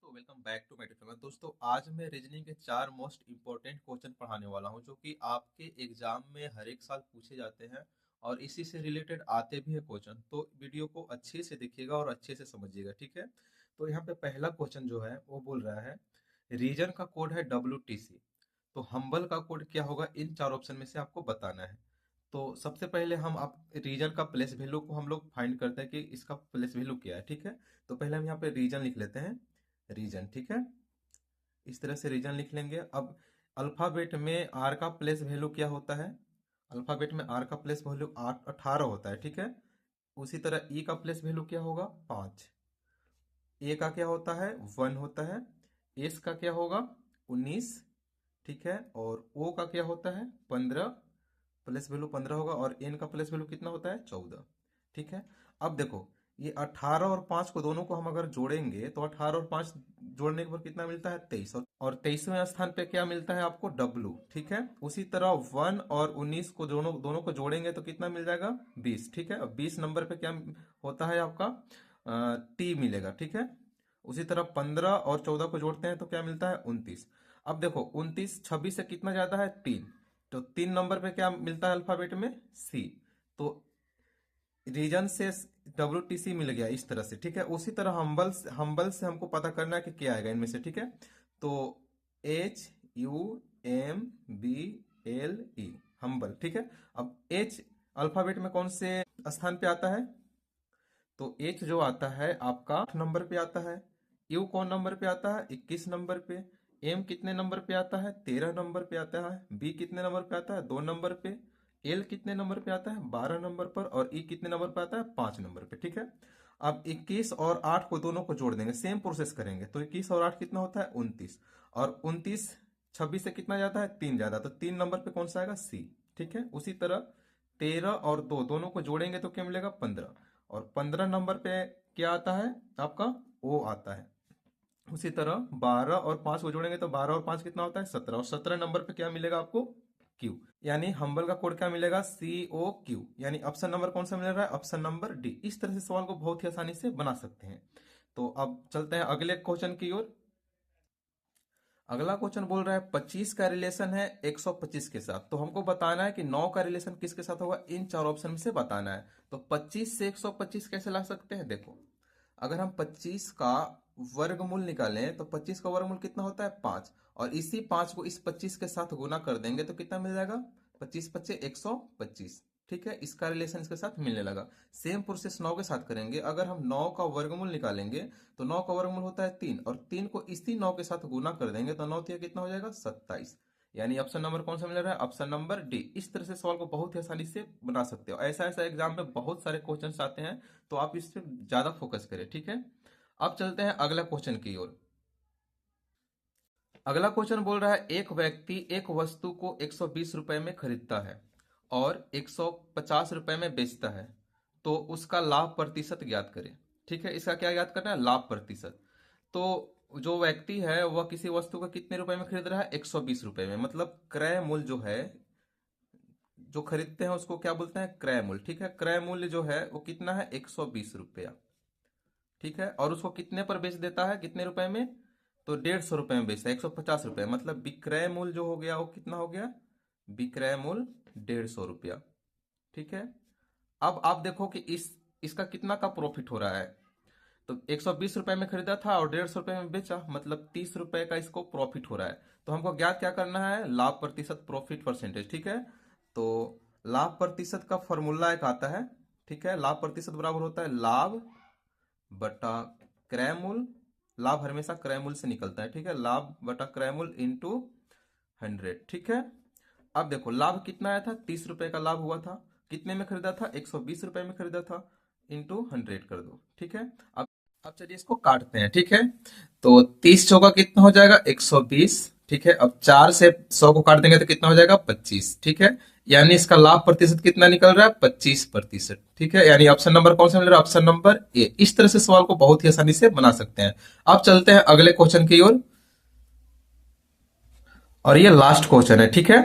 Welcome back to my channel. दोस्तों आज मैं रीजनिंग के 4 मोस्ट इंपॉर्टेंट क्वेश्चन पढ़ाने वाला हूं जो कि आपके एग्जाम में हर एक साल पूछे जाते हैं और इसी से रिलेटेड आते भी है क्वेश्चन। तो वीडियो को अच्छे से देखिएगा और अच्छे से समझिएगा, ठीक है। तो यहाँ पे पहला क्वेश्चन जो है वो बोल रहा है रीजन का कोड है WTC। तो हम्बल का कोड क्या होगा, इन 4 ऑप्शन में से आपको बताना है। तो सबसे पहले हम आप रीजन का प्लेस वैल्यू को हम लोग फाइंड करते हैं कि इसका प्लेस वैल्यू क्या है, ठीक है। तो पहले हम यहाँ पे रीजन लिख लेते हैं, रीजन, ठीक है। इस तरह से रीजन लिख लेंगे। अब अल्फाबेट में आर का प्लेस वैल्यू क्या होता है, अल्फाबेट में आर का प्लेस वैल्यू 18 होता है, ठीक है। उसी तरह ई का प्लेस वैल्यू क्या होगा 5, ए का क्या होता है 1 होता है, एस का क्या होगा 19, ठीक है। और ओ का क्या होता है 15, प्लेस वैल्यू 15 होगा। और एन का प्लेस वैल्यू कितना होता है 14, ठीक है। अब देखो ये 18 और 5 को दोनों को हम अगर जोड़ेंगे तो 18 और 5 जोड़ने के बाद कितना मिलता है 23, और 23वें स्थान पे क्या मिलता है आपको W, ठीक है। उसी तरह 1 और 19 को दोनों को जोड़ेंगे तो कितना मिल जाएगा 20, ठीक है। अब 20 नंबर पे क्या होता है आपका T मिलेगा, ठीक है। उसी तरह 15 और 14 को जोड़ते हैं तो क्या मिलता है 29। अब देखो 29 26 से कितना ज्यादा है 3, तो 3 नंबर पे क्या मिलता है अल्फाबेट में C। तो रीजन से WTC मिल गया इस तरह से, ठीक है। उसी तरह हम्बल से हमको पता करना है कि क्या आएगा इनमें से, ठीक है। तो HUMBLE हम्बल, ठीक है। अब H अल्फाबेट में कौन से स्थान पे आता है, तो H जो आता है आपका 8 नंबर पे आता है। U कौन नंबर पे आता है 21 नंबर पे। M कितने नंबर पे आता है 13 नंबर पे आता है। B कितने नंबर पे आता है 2 नंबर पे। L कितने नंबर पे आता है 12 नंबर पर। और E कितने नंबर पे आता है 5 नंबर पे, ठीक है। अब 21 और 8 को दोनों को जोड़ देंगे, सेम प्रोसेस करेंगे। तो 21 और 8 कितना होता है 29, और 29 26 से कितना जाता है 3 ज्यादा, तो 3 नंबर पे कौन सा आएगा C, ठीक है। उसी तरह 13 और 2 दोनों को जोड़ेंगे तो क्या मिलेगा 15, और 15 नंबर पे क्या आता है आपका O आता है। उसी तरह 12 और 5 को जोड़ेंगे तो 12 और 5 कितना होता है 17, और 17 नंबर पे क्या मिलेगा आपको Q। यानी हम्बल का कोड क्या मिलेगा COQ। यानी ऑप्शन नंबर कौन सा मिल रहा है, ऑप्शन नंबर D। इस तरह से सवाल को बहुत ही आसानी से बना सकते हैं। तो अब चलते हैं अगले क्वेश्चन की ओर। अगला क्वेश्चन बोल रहा है 25 का रिलेशन है 125 के साथ। तो हमको बताना है कि 9 का रिलेशन किसके साथ होगा, इन 4 ऑप्शन में से बताना है। तो 25 से 125 कैसे ला सकते हैं, देखो अगर हम 25 का वर्गमूल निकालें तो 25 का वर्गमूल कितना होता है 5, और इसी 5 को इस 25 के साथ गुना कर देंगे तो कितना मिल जाएगा 25 25 125, ठीक है। इसका रिलेशन इसके साथ मिलने लगा। सेम प्रोसेस 9 के साथ करेंगे। अगर हम 9 का वर्गमूल निकालेंगे तो 9 का वर्गमूल होता है 3, और 3 को इसी 9 के साथ गुना कर देंगे तो 9 कितना हो जाएगा 27। यानी ऑप्शन नंबर कौन सा मिल रहा है, ऑप्शन नंबर D। इस तरह से सवाल को बहुत ही आसानी से बना सकते हो। ऐसा ऐसा एग्जाम में बहुत सारे क्वेश्चन आते हैं, तो आप इस पर ज्यादा फोकस करें, ठीक है। अब चलते हैं अगला क्वेश्चन की ओर। अगला क्वेश्चन बोल रहा है एक व्यक्ति एक वस्तु को 120 रुपए में खरीदता है और 150 रुपए में बेचता है, तो उसका लाभ प्रतिशत ज्ञात करें, ठीक है। इसका क्या ज्ञात करना है, लाभ प्रतिशत। तो जो व्यक्ति है वह किसी वस्तु को कितने रुपए में खरीद रहा है 120 रुपए में, मतलब क्रय मूल्य जो है, जो खरीदते हैं उसको क्या बोलते हैं क्रय मूल्य, ठीक है। क्रय मूल्य जो है वो कितना है 120 रुपया, ठीक है। और उसको कितने पर बेच देता है, कितने रुपए में, तो 150 रुपए में बेचता है 150 रुपए, मतलब विक्रय मूल्य जो हो गया वो कितना हो गया, विक्रय मूल्य 150 रुपया, ठीक है। अब आप देखो कि इसका कितना का प्रॉफिट हो रहा है। तो 120 रुपए में खरीदा था और 150 रुपए में बेचा, मतलब 30 रुपए का इसको प्रॉफिट हो रहा है। तो हमको ज्ञात क्या करना है, लाभ प्रतिशत, प्रॉफिट परसेंटेज, ठीक है। तो लाभ प्रतिशत का फॉर्मूला एक आता है, ठीक है। लाभ प्रतिशत बराबर होता है लाभ बटा क्रय मूल्य। लाभ हमेशा क्रय मूल्य से निकलता है, ठीक है। लाभ बटा क्रय मूल्य इंटू 100, ठीक है। अब देखो लाभ कितना आया था 30 रुपए का लाभ हुआ था, कितने में खरीदा था 120 रुपए में खरीदा था, इंटू 100 कर दो, ठीक है। अब चलिए इसको काटते हैं, ठीक है। तो 30 चौका कितना हो जाएगा 120, ठीक है। अब 4 से 100 को काट देंगे तो कितना हो जाएगा 25, ठीक है। यानी इसका लाभ प्रतिशत कितना निकल रहा है 25%, ठीक है। यानी ऑप्शन नंबर कौन सा मिल रहा है, ऑप्शन नंबर ए। इस तरह से सवाल को बहुत ही आसानी से बना सकते हैं। अब चलते हैं अगले क्वेश्चन की ओर, और ये लास्ट क्वेश्चन है, ठीक है।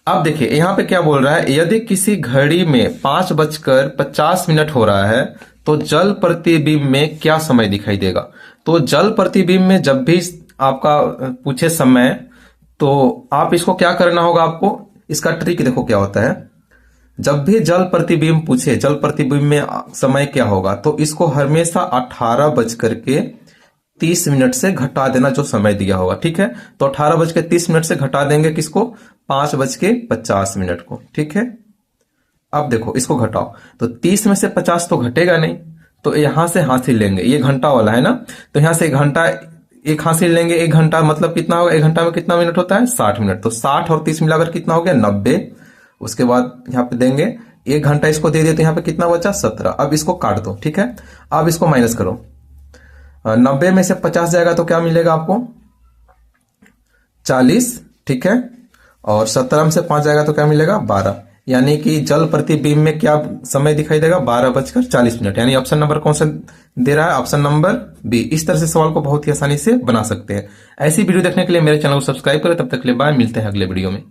अब देखिए यहाँ पे क्या बोल रहा है, यदि किसी घड़ी में 5:50 हो रहा है तो जल प्रतिबिंब में क्या समय दिखाई देगा। तो जल प्रतिबिंब में जब भी आपका पूछे समय, तो आप इसको क्या करना होगा आपको, इसका ट्रिक देखो क्या होता है। जब भी जल प्रतिबिंब पूछे, जल प्रतिबिंब में समय क्या होगा, तो इसको हमेशा 18:30 से घटा देना जो समय दिया होगा, ठीक है। तो 18:30 से घटा देंगे किसको, 5:50 को, ठीक है। अब देखो इसको घटाओ, तो 30 में से 50 तो घटेगा नहीं, तो यहां से हासिल लेंगे, ये घंटा वाला है ना, तो यहां से घंटा एक हासिल लेंगे। 1 घंटा मतलब कितना होगा, 1 घंटा में कितना मिनट होता है, 60 मिनट। तो 60 और 30 मिलाकर कितना हो गया, 90। उसके बाद यहाँ पे देंगे 1 घंटा, इसको दे दिए तो यहाँ पे कितना बचा, 17। अब इसको काट दो, ठीक है। अब इसको माइनस करो, 90 में से 50 जाएगा तो क्या मिलेगा आपको, 40, ठीक है। और 17 में से 5 जाएगा तो क्या मिलेगा, 12। यानी कि जल प्रतिबिंब में क्या समय दिखाई देगा, 12:40। यानी ऑप्शन नंबर कौन सा दे रहा है, ऑप्शन नंबर बी। इस तरह से सवाल को बहुत ही आसानी से बना सकते हैं। ऐसी वीडियो देखने के लिए मेरे चैनल को सब्सक्राइब करें। तब तक के लिए बाय, मिलते हैं अगले वीडियो में।